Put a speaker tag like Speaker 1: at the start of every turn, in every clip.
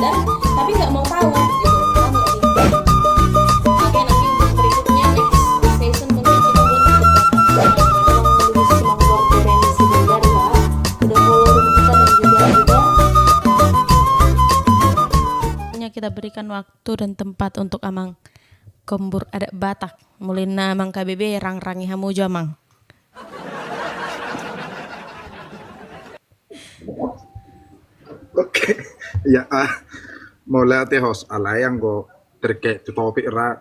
Speaker 1: sadar tapi nggak mau tahu gitu. Paham nggak sih? Oke, nanti untuk berikutnya next session mungkin kita buat debat lebih semangat referensi belajar ya. Udah follow kita dan juga kita berikan waktu dan tempat untuk amang kombur adat Batak. Mulai namang KBB rang-rangi hamujo amang.
Speaker 2: Oke, ya mulai ate host alayang go terkait tu topik ra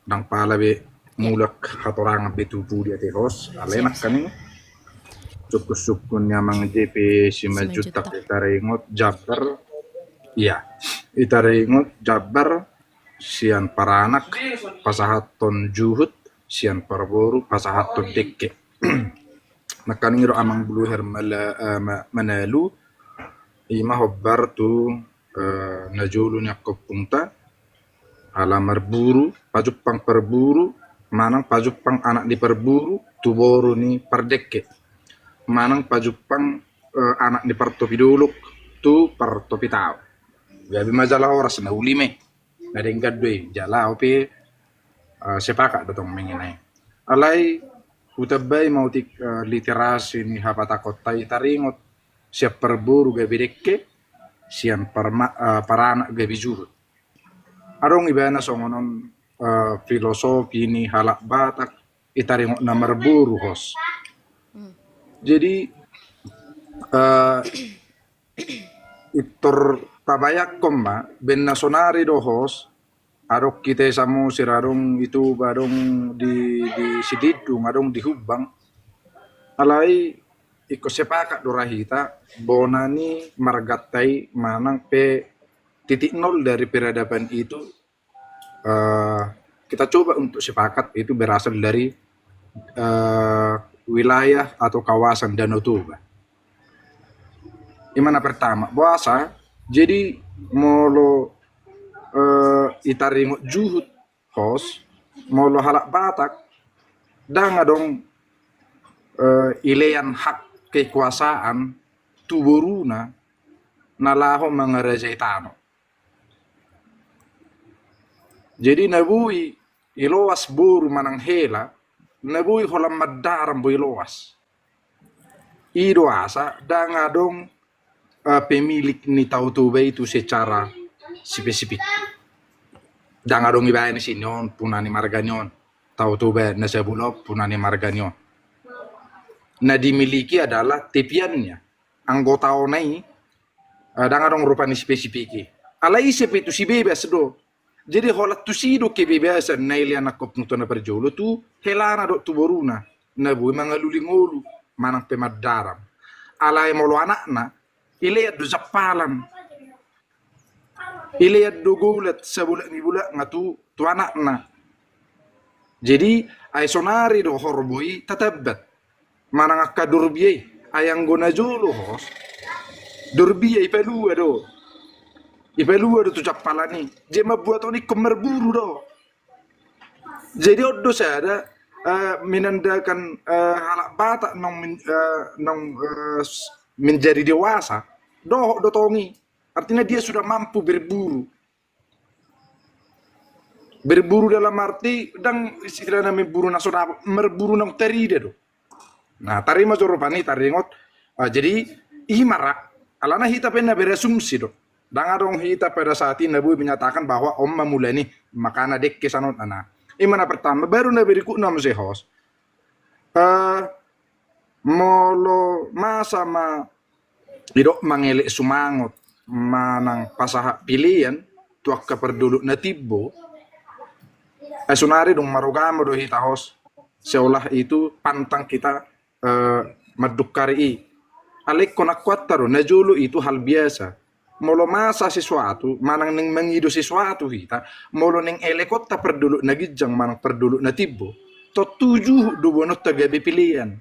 Speaker 2: nang pala be mulak hatorang be tubu dia te host alay nak kani sukun nyamang JP simajutak itaringot Jabar iya itaringot Jabar sian paranak pasahaton juhut sian parboru pasahaton dekke nakani ro amang bulu manalu ima hobbar tu najulu nyakop punta ala marburu pajupang perburu manang pajupang anak di perburu tu boru ni pardekke manang pajupang anak di partopiduluk tu partopitao gabi majalah oras na ulime na denggad doi jala ope sepakat datong mengenai alai utabay mautik literasi ni hapatakot tay taringot siap perburu gabi dekke sian paranak gabi jurut arong ibana songonon filosofi ni halak Batak itaringot na marburu hos jadi itor tabayak komma ben nasonari do hos arok kita samu sirarong itu barong di sididung arong di hubang alai iko sepakat dorahita bonani margatai manang pe titik nol dari peradaban itu kita coba untuk sepakat itu berasal dari wilayah atau kawasan Danau Toba. Imana pertama bahasa jadi molo itaringot juhut hos molo halak Batak danga dong ilean hak kekuasaan tuburuna nalaho mga rejetano. Jadi nabui iloas buru manang hela nabui holam madaram bu iloas. Ido asa danga dong pemilik ni Tau Toba itu secara spesifik. Danga dong ibayan sinyon punani marganyon Tau Toba nasabulok punani marganyon. Nah dimiliki adalah tepiannya anggota onai dengan rupanya spesifik alai seperti si bebas do jadi holat tu si do kebebasan naili anak kopnutona perjolo tu helana do tu boruna na bui mangaluli ngolu manang pemadaram alai molo anakna iliat do zapalan iliat do gulat sebulan ibula ngatu tu anakna jadi ay sonari do horboi tatabat manang akka durbiyay ayang gona jolo hos durbiyay ipalua do tu capalani je mabuat oni kemerburu do jadi oddo sada menandakan halak Batak nong menjadi dewasa do tongi artinya dia sudah mampu berburu dalam arti dan istilahnya memburu nasional merburu nong teride do. Nah, tarima jorupani taringot. Jadi ihimara alana hita pena berasumsi do. Dangadong hita pada saat ini Nabi menyatakan bahwa omma mulai nih makana dekke sanot ana. Imana pertama baru Nabi berikut nam sehos. Molo masa ma idok mangelek sumangot manang pasaha pilihan tuak keperduluk natibbo. Sunari dong marugamo do hita hos. Seolah itu pantang kita madukari alek konak kuataro najulu itu hal biasa molo masa sesuatu manang neng mengido sesuatu hita molo neng elekot ta perdulu nagijang manang perdulu natibbo to tujuh do bonot tagabi pilihan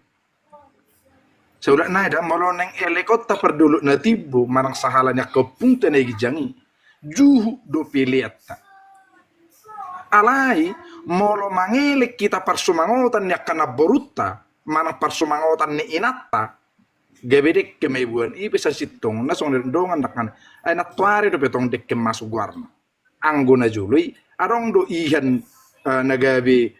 Speaker 2: saudak naida molo neng elekot ta perdulu natibbo manang sahalanya kepunta nagijangi juhu do piliatta alai molo mangelek kita parsumangotan yakana borutta manang parsumangotan ni inatta Gebedek ke may buwan ipisa sitong na song dongan nakan ay natwari do betong dek ke masuk guarna anggo na jului arong do ihan nagabi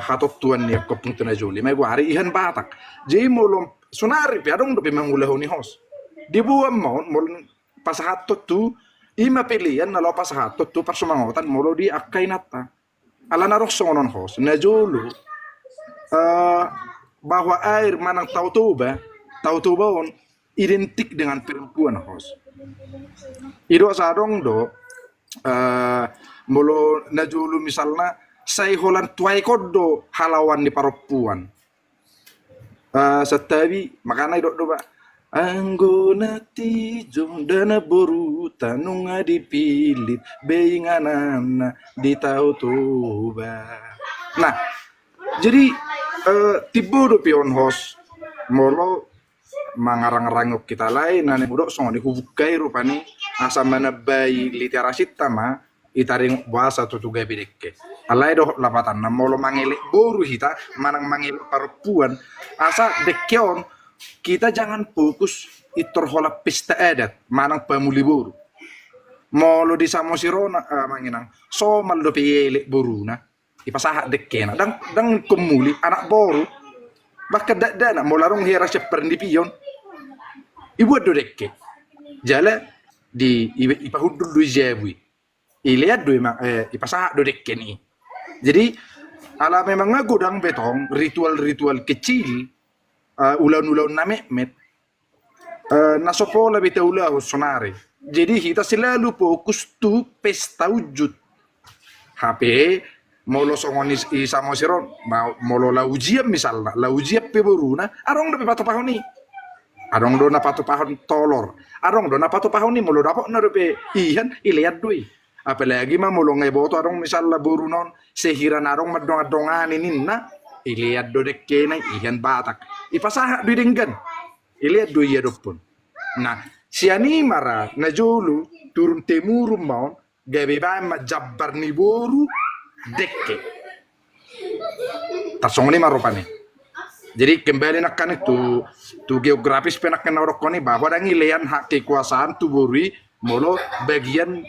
Speaker 2: hatot tuan ni kopung na juli may guari ihan batak jadi molom sunari pi arong do pi mangulahu ni hos di buwan mo pasahatot tu ima pilihan na lo pasahatot tu parsumangotan molo di akay nata ala narok songonon hos na julu bahwa air manang tautuba on identik dengan perempuan hos. Ido sarong do molo najulu misalnya say holan tuai kodo halawan di perempuan. Setabi makana ido do ba anggona tijo dana boru tanunga dipilit beinganana di tautuba. Nah, jadi tibo do pion hos molo mangarang-rangok kita lain nane budok song di hubukai rupani asa mana bayi literasi tama itaring bahasa tutuga bidekke alai do lapatan na molo mangelek boru hita manang mangelek perempuan asa dekkeon kita jangan fokus itorhola pesta adat manang pamuli boru molo di samosirona manginang so maldo piyelek boruna ipasaha dekkena dang kemuli anak boru bahkan dana mau larung hera seperti pion ibu do dekke jala di ipahudul do jabui ilihat do ipasa do dekke ni jadi ala memang ngagudang betong ritual-ritual kecil ulan-ulan namemet nasopola bitaula sonare jadi kita selalu fokus tu pesta wujud HP molo songoni isamo siron molo la ujian misalnya la ujian peboruna arong do pato pahoni arong do na pato pahon tolor arong do na pato pahoni molo dapok na do pe ihan iliat dui apalagi mah molo ngai boto arong misalnya borunon sehiran arong madong-adongan ninna iliat do dekke na ihan batak ipasaha dui denggan iliat dui ya dopun nah siani mara na jolu turun temurum maun gabe ba majabbar ni boru dekke tarsongoni marupani jadi kembali nakkan itu tu geografis penakkan orokoni bahwa ada ngilean hak kekuasaan tu buri molo bagian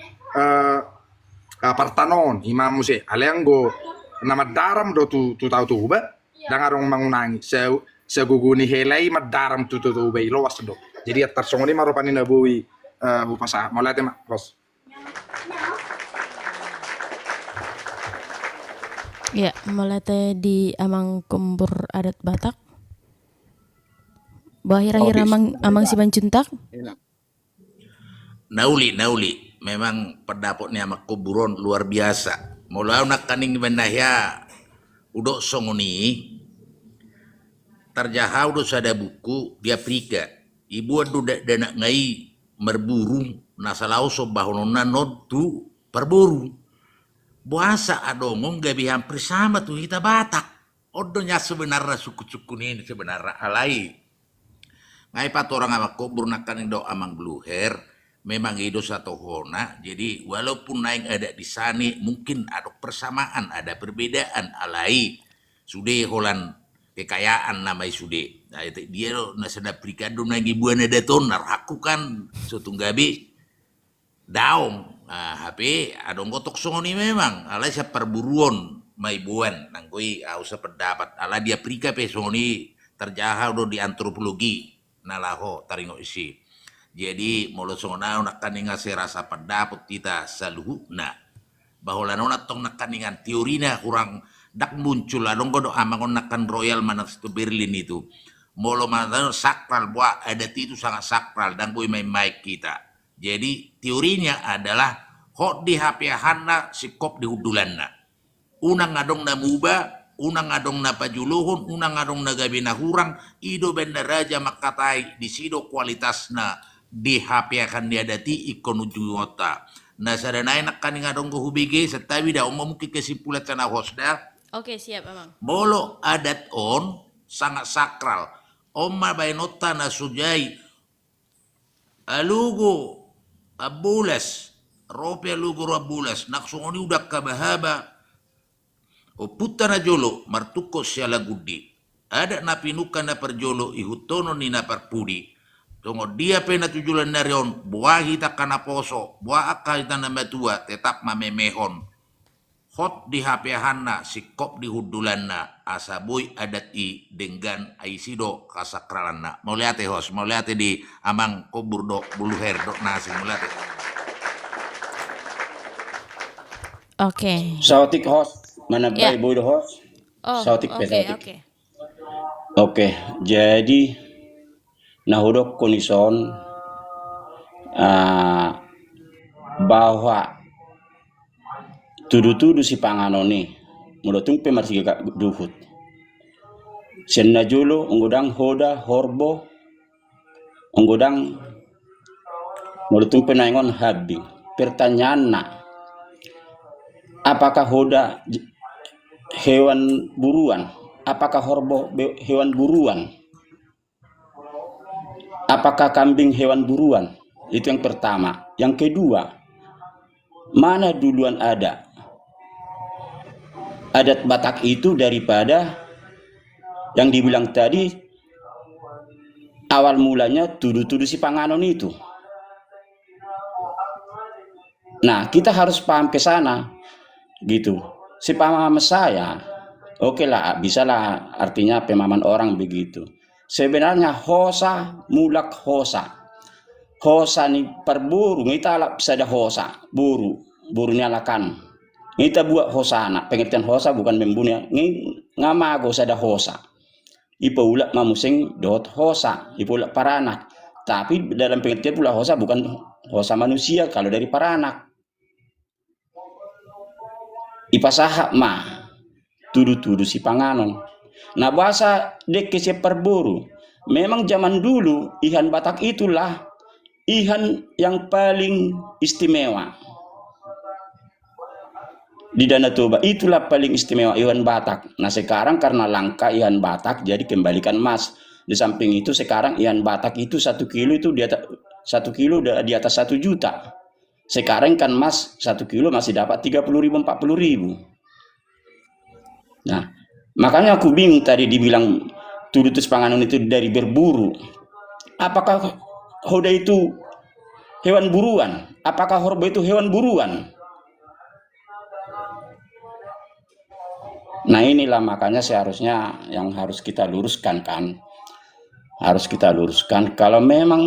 Speaker 2: partanon imam muse aleanggo nama daram do tu tahu tu ba dangarong mangunangi seguguni helai madaram tu ba ilowas do jadi tarsongoni marupani nabui bupasa molate mak bos.
Speaker 1: Ya, mulai di amang kumbur adat Batak. Bahira-hira amang si Bancuntak.
Speaker 3: Nauli, memang pendapatnya amak kuburon luar biasa. Mulai nak kaning benahya udok songoni terjahau do sada buku di Afrika. Ibu adu dana ngai merburu nasalau so bahonona notu perburu. Buasa adongong gabi hampir sama tuh kita Batak. Odonya sebenarnya suku-suku ini sebenarnya alai. Ngai pat orang amak kubur nakan do amang bluher memang itu satu hona. Jadi walaupun naik ada di sana mungkin ada persamaan, ada perbedaan alai. Sudah holan kekayaan namai sudah. Nah, dia nasada prikado nagi buana datonar aku kan sutunggabi daong. HP adong gotok songoni memang ala sa perburuan may buan nangkoi sa pendapat ala dia prika pe songoni terjahau do di antropologi nalaho taringo isi jadi molo songona nak kaninga rasa pendapat kita saluhuna bahwa nona tong nak kaningan teorina kurang dak muncul adong godo amangon nakan royal manak itu Berlin itu molo mana sakral buat adat itu sangat sakral dan boy main kita. Jadi teorinya adalah hok di hapiahanna sikop di hudulanna. Unang adong na muba, unang adong na pajuluhun, unang adong na gabi na hurang, ido benda raja makatai di sido kualitasna di hapiahan dia dati ikon ujungota. Nah sadanay nak kaning adong kuhubigi setawi da umum kesimpulan sana hosda.
Speaker 1: Oke, siap, Amang.
Speaker 3: Bolo adat on sangat sakral. Oma bainota na sujai alugo abulas rope alugo abulas naksongoni udah kabahaba o puta na jolo martuko siya lagudi ada na pinukan na perjolo ihutono ni na perpudi. Tungo dia pena tujulan narion, buah hita kana poso, buah akal hita na matua, tetap mamemehon. Hot di hapehanna, sikop di hudulanna, asaboy adat i dengan aisido kasakralanna. Mau lihat hos, mau lihat di amang kubur do bulu herdok nasi, mau lihat.
Speaker 1: Oke.
Speaker 4: Sautik host, mana
Speaker 1: Ya.
Speaker 4: boy the host?
Speaker 1: Oh,
Speaker 4: Sautik
Speaker 1: oke,
Speaker 4: sautik.
Speaker 1: oke.
Speaker 4: Oke, jadi nahudok konison bahwa tudu-tudu si panganoni mudotung pemarsiga duhut. Senna julu unggodang hoda horbo unggodang mudotung penaingon habi. Pertanyaan na, apakah hoda hewan buruan? Apakah horbo hewan buruan? Apakah kambing hewan buruan? Itu yang pertama. Yang kedua, mana duluan ada adat Batak itu daripada yang dibilang tadi awal mulanya tudu-tudu si panganon itu. Nah, kita harus paham ke sana gitu. Si pemahaman saya oke lah, bisa lah artinya pemahaman orang begitu. Sebenarnya hosa, mulak hosa. Hosa ni perburu, ngita lah bisa ada hosa, burunya lakan. Ngita buat hosana, pengertian hosa bukan membunuh, ngamago sada hosa. Ipa ulak mamusing dot hosa, ipa ulak paranak. Tapi dalam pengertian pula hosa bukan hosa manusia kalau dari paranak. Ipa sahak mah. Tudu-tudu si panganon. Nah bahasa dek si perburu. Memang zaman dulu ihan Batak itulah ihan yang paling istimewa. Di Danau Toba itulah paling istimewa ihan Batak. Nah sekarang karena langka ihan Batak jadi kembalikan emas. Di samping itu sekarang ihan Batak itu 1 kilo itu di atas 1 kilo udah di atas 1 juta. Sekarang kan emas 1 kilo masih dapat 30.000 40.000. Nah, makanya aku bingung tadi dibilang tudutus panganon itu dari berburu. Apakah hoda itu hewan buruan? Apakah horbo itu hewan buruan? Nah inilah makanya seharusnya yang harus kita luruskan kan. Harus kita luruskan kalau memang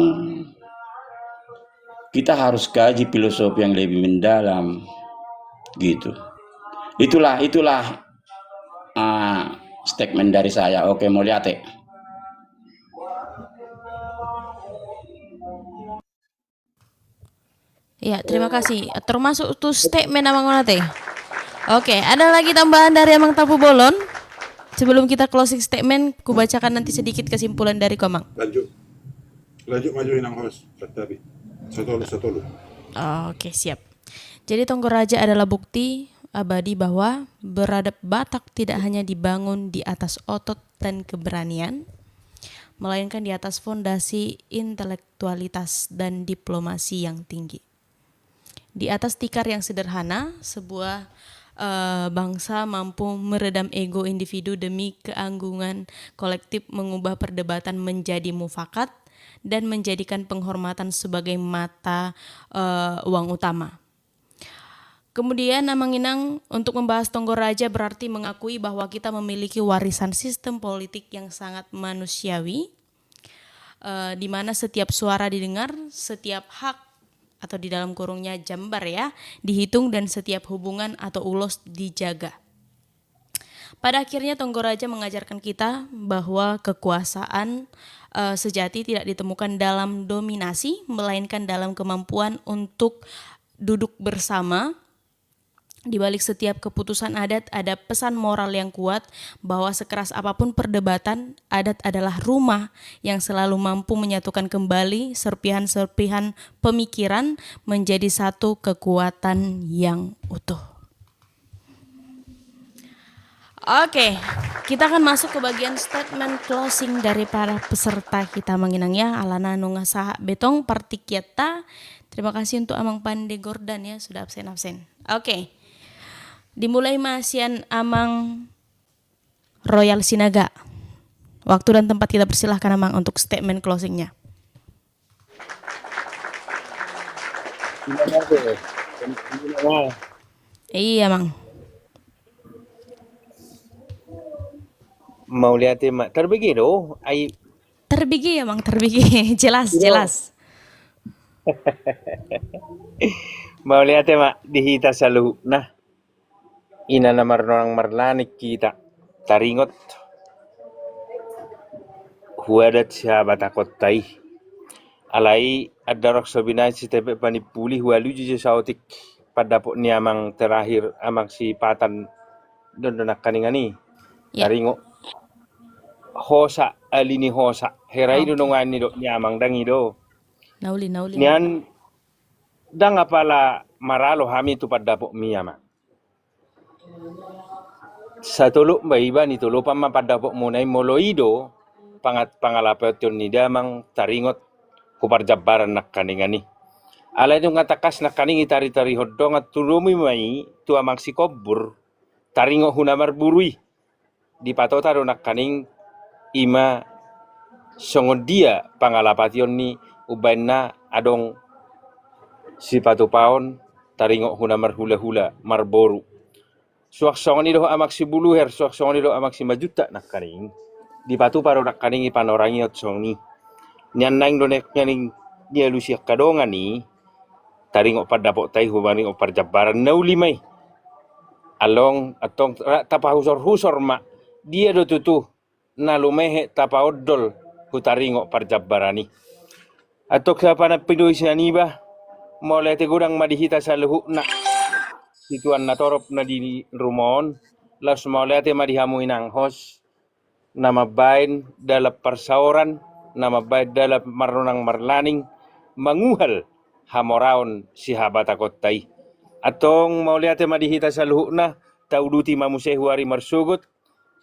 Speaker 4: kita harus kaji filosofi yang lebih mendalam gitu. Itulah statement dari saya. Oke, mau lihat ya.
Speaker 1: Ya, terima kasih. Termasuk tuh statement Amang Onate. Oke, ada lagi tambahan dari Amang Tapu Bolon? Sebelum kita closing statement, ku bacakan nanti sedikit kesimpulan dari Komang.
Speaker 2: Lanjut majuin ang host. Tapi satu.
Speaker 1: Oke, siap. Jadi Tonggor Raja adalah bukti abadi bahwa beradab Batak tidak hanya dibangun di atas otot dan keberanian, melainkan di atas fondasi intelektualitas dan diplomasi yang tinggi. Di atas tikar yang sederhana, sebuah bangsa mampu meredam ego individu demi keanggungan kolektif, mengubah perdebatan menjadi mufakat dan menjadikan penghormatan sebagai mata uang utama. Kemudian Amang Inang untuk membahas Tonggor Raja berarti mengakui bahwa kita memiliki warisan sistem politik yang sangat manusiawi, di mana setiap suara didengar, setiap hak atau di dalam kurungnya jambar ya, dihitung dan setiap hubungan atau ulos dijaga. Pada akhirnya Tonggor Raja mengajarkan kita bahwa kekuasaan sejati tidak ditemukan dalam dominasi, melainkan dalam kemampuan untuk duduk bersama. Di balik setiap keputusan adat ada pesan moral yang kuat bahwa sekeras apapun perdebatan, adat adalah rumah yang selalu mampu menyatukan kembali serpihan-serpihan pemikiran menjadi satu kekuatan yang utuh. Oke, kita akan masuk ke bagian statement closing dari para peserta kita menginangnya. Alana nunga saha betong partikiata. Terima kasih untuk Amang Pande Gordon ya sudah absen-absen. Oke. Dimulai masian Amang Royal Sinaga. Waktu dan tempat kita persilahkan Amang untuk statement closingnya. Iya Mang.
Speaker 5: Mau lihat mak terbigi do ai
Speaker 1: Terbigi ya Mang, terbigi. Jelas.
Speaker 5: mau lihat mak dihita salu nah ina namar orang marlanik kita taringot huadat sahabat takot tai alai adarok sobinai si tepe panipuli hualu jije sautik pada pok ni amang terakhir amang si patan don donak kaningani
Speaker 1: Ya.
Speaker 5: taringo hosa alini hosa herai do
Speaker 1: Okay.
Speaker 5: nongani do ni amang dangi do
Speaker 1: Nauli.
Speaker 5: nian dang apala maralo hami tu pada pok miyama sa tulok ba iba ni tulo pa mapada pok munay moloido pangalapatyon ni damang taringot kupar jabaran nak kaningani alay nung ngatakas na kaning itari-tari hodong at tulumi may tu amang si kobur taringo hunamar burui di patota do nak kaning ima songod dia pangalapatyon ni ubain na adong si patupaon taringo hunamar hula-hula marboru suak songon ido amak si buluher suak songon ido amak si majuta nak kaning di patu paro nak kaning ipanorangi ot songi nyan nang do nek nyaning dia lusiak kadongan ni taringo padapok tai hubani opar jabaran naulimay along atong tapahusor-husor ma dia do tutu na lumehe tapaodol hutaringo parjabarani atok sa panapidoy siya niba mulai te gudang madihita sa luhu na situan na torop na di rumon las mulai te madihamu inang hos na mabain dalap parsauran na mabain dalap marunang marlaning manguhal hamoraon si habatakot tai atong mulai te madihita sa luhu na tauduti mamuse huari marsugot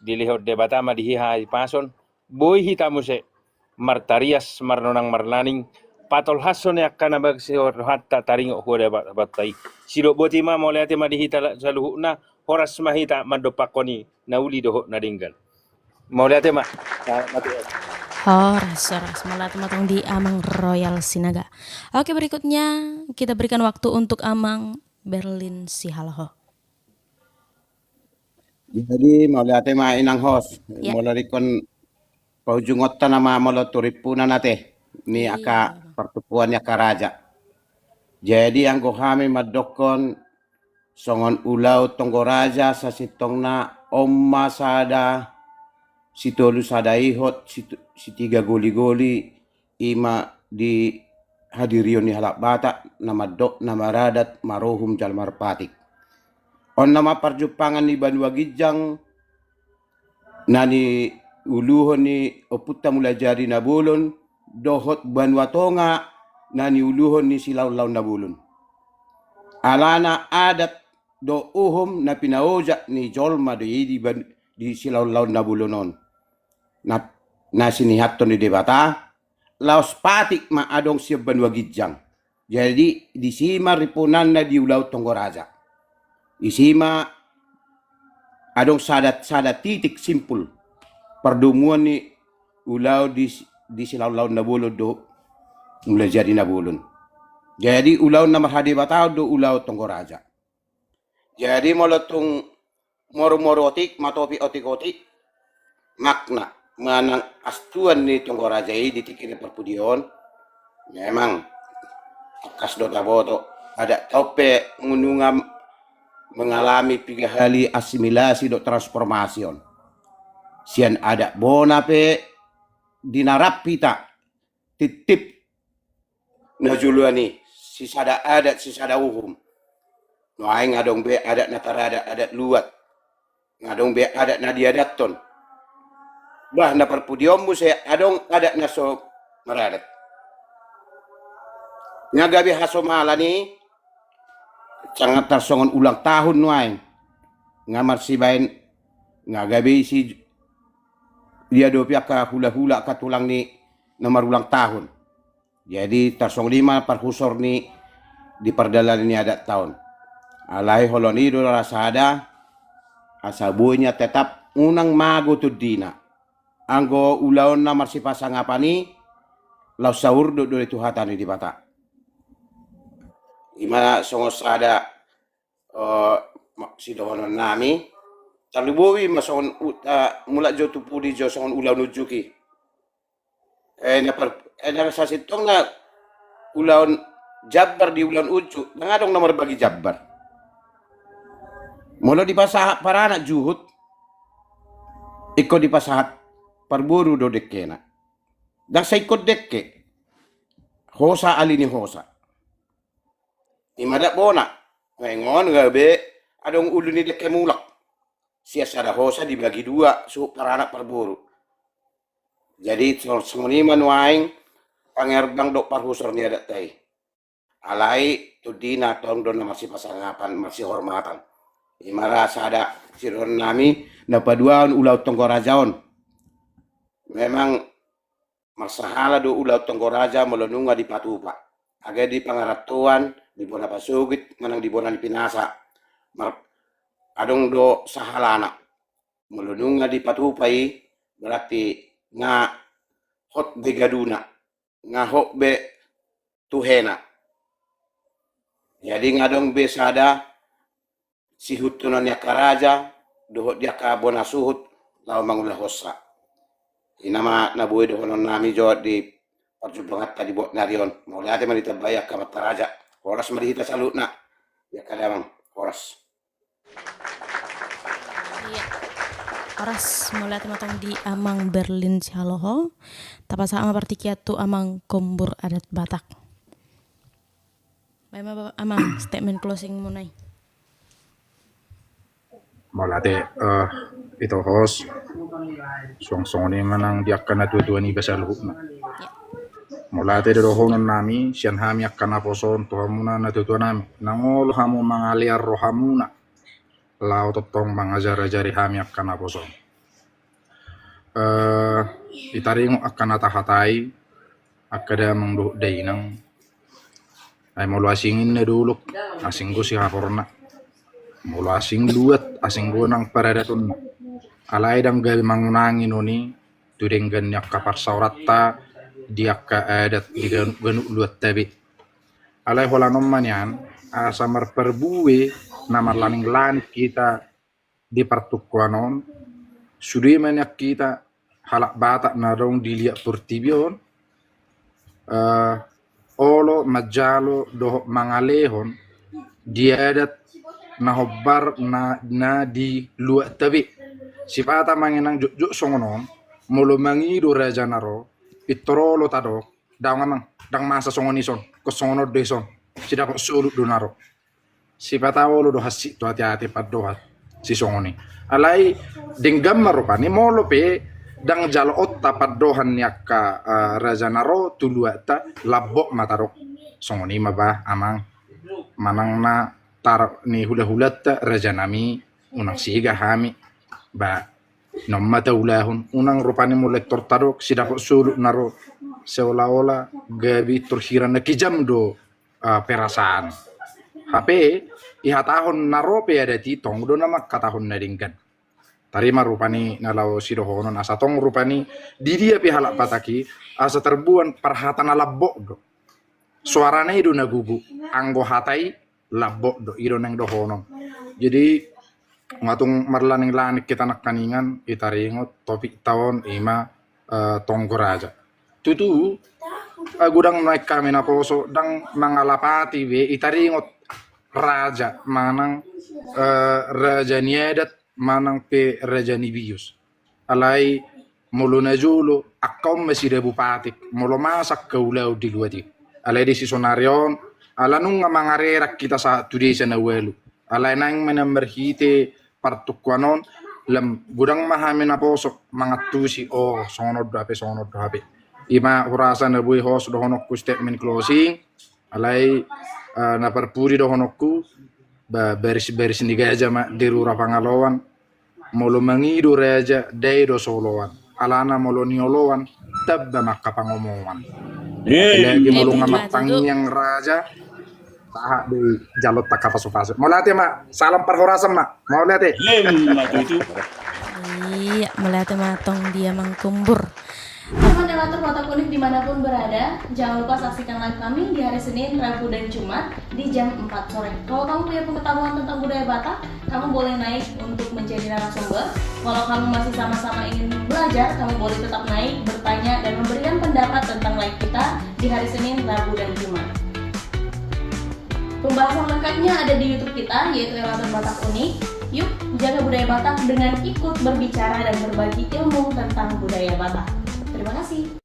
Speaker 5: dilihot debata madihiha pason boy hita muse martarias marnonang marlaning patol hason ya kana bagsi hatta taringo ho debat tai siro botima molete madihita sa luhuna horas mahita mandopakoni nauli doho nadinggan molete ma
Speaker 1: Horas malah matang di Amang Royal Sinaga. Oke, berikutnya kita berikan waktu untuk Amang Berlin Sihalho.
Speaker 6: Jadi mau lihat inang host,
Speaker 1: Ya.
Speaker 6: mau larikon paujungot nama mau turipuna nate ni
Speaker 1: Iya.
Speaker 6: aka pertupuannya karaja. Jadi ang kami madokon songon ulau tonggoraja sa sitongna omma sada situlu sada ihot si tiga goli-goli ima di hadirion ni halak bata nama dok nama radat marohum jalmar patik. On nama perjupangan ni Banua Gijang nani uluhon ni oputta mula jari nabulon dohot Banua Tonga nani uluhon ni silaw-law nabulon. Alana adat do uhum na pinaoja ni jolma do di silaw-law nabulonon. Na sinihaton ni debata laos patik ma adong siya Banua Gijang. Jadi di sima ripunan na di ulaw Tonggoraja. Isima adong sadat titik simpul perdumuan ni ulau di silaw-law nabulon do mulai jadi nabulon. Jadi ulau na marhadi batao do ulau Tonggoraja. Jadi molotong moro-moro otik matopi otik-otik makna manang astuan ni Tonggoraja ini ditikini perpudion memang kas do taboto ada tope ngunungam mengalami 3 kali asimilasi do transformation. Sian ada bona pe dinarap pita titip na juluani si sada adat si sada uhum. No aing adong be adat na tarada adat luat. Ngadong be adat na diadaton. Bah na perpudiom mo saya adong adat na so maradat. Ngagabi haso malani sangat tersongon ulang tahun nuain ngamar si bain ngagabi si dia dopia ka hula-hula ka tulang ni nomor ulang tahun jadi tersong 5 perhusor ni di perdalan ini adat tahun alai holon ido rasa ada asabunya tetap unang mago tu dina anggo ulaon na marsipasang apani law sahur do itu hatani di bata. Imana songos ada si dohonon nami talubowi masongon mula jo tupudi jo songon ulaw nujuki. Na sasitong na ulaon Jabbar di ulan ucu, nangadong nomor bagi Jabbar. Mula di pasahat para anak juhut, iko di pasahat parburu do dekkena. Dan sa ikot dekke, hosa alini hosa. Imada bona, ngayon gabi, adong ulo ni dekke mulak. Siya sada hosa dibagi dua, so para anak parburu. Jadi semeniman waing pangerbang dok parhusor ni adat tay. Alai tudina tong don masih pasangapan masih hormatan. Imara sada siron nami napaduan ulau tonggorajaon. Memang masahala do ulau tonggoraja melonunga di patupa. Agak di pangaratuan di bona pasugit manang di bona di pinasa. Adong do sahalana melonunga di patupai berarti nga hot be gaduna nga hot be tuhena. Jadi ngadong besada si hutunan ya karaja dohot dia ka bona suhut law mangulah hossa. Inama nabuhi dohonon nami jawat di parjubangat tadi buat narion. Mau lihat man itabaya ka mataraja. Horas marihita salutna. Ya kadamang horas.
Speaker 1: Iya. Oras mulai matang di amang Berlin Sialoho. Tapasa ama partikiatu amang kombur adat Batak. Baik Bapak amang statement closing munay.
Speaker 2: Malate itu host song ni manang diakan na tuwa ni basa luhut na. Malate do honon nami sian hami akan na poson to hamuna na tuwa nami. Nangol hamu mangaliar rohamuna. Lau totong mangajar-ajari hami akan na poson. Itaringo akan na tahatai akada mangdo dainang ay mulu asingin na dulok asing ko si haporna mulu asing luat asing ko nang paradatun alay dang gabi mangunangin oni tudenggan yak kapar saurata diak ka adat di ganuk luat tabi alay hola nomman yan asamar perbuwe namar laning lanit kita di partukuanon sudi manyak kita halak batak na dong diliak purtibion olo majalo do mangalehon diadat na hobbar na di luat tabi sipata manginang juk songonon molo mangido raja naro pitrolo tado dang masa songonison ko songono deson sida ko sulu do naro sipata olo do hasi to hati-hati padohat si songoni alai denggam marupani molo pe dang jalo otta paddohan yakka raja naro tuluata labbok matarok songoni mabah amang manang na tar ni hula-hulat raja nami unang siga hami ba nomma taulahun unang rupani mo lektor tarok sidako suluk naro seolah-olah gabi terhiran na kijam do perasaan HP iha tahun naro pe ada titong do nama katahun na dingkan tarima rupani nalau sidohonon asa tong rupani didia pihalak pataki asa terbuan parhatan labbok do suarane ido nagugu anggo hatai labbok do ido neng dohonon jadi ngatung marlaning lanik kita nak kaningan itaringot topik tahun ima tonggoraja tutu gudang naik kami na poso dang mangalapati be itaringot raja manang raja niedat manang pe raja nibius alai molo najolo akom masih bupatik molo masak kaulau di luati alai di sisonarion ala nung mangarerak kita sa tudesa na welu alai nang menamberhite partukuanon lam gudang mahami na posok mangatusi sono dape ima hurasa na bui hos dohonokku statement closing alai na parpuri dohonokku baris ni gaja ma dirura pangalowan molo mangido raja daido solowan alana molo niolowan tabba makapangomongan lagi molo ngamatang yang raja taha di jalot takapasu-pasu mau lihat ya mak salam perhorasem mak mau lihat ya
Speaker 1: Iya, melihat matong dia mengkumbur. Teman relator Batak Unik dimanapun berada, jangan lupa saksikan live kami di hari Senin, Rabu, dan Jumat di jam 4 sore. Kalau kamu punya pengetahuan tentang budaya Batak, kamu boleh naik untuk menjadi narasumber. Kalau kamu masih sama-sama ingin belajar, kamu boleh tetap naik, bertanya, dan memberikan pendapat tentang live kita di hari Senin, Rabu, dan Jumat. Pembahasan lengkapnya ada di YouTube kita, yaitu Relator Batak Unik. Yuk, jaga budaya Batak dengan ikut berbicara dan berbagi ilmu tentang budaya Batak. Terima kasih.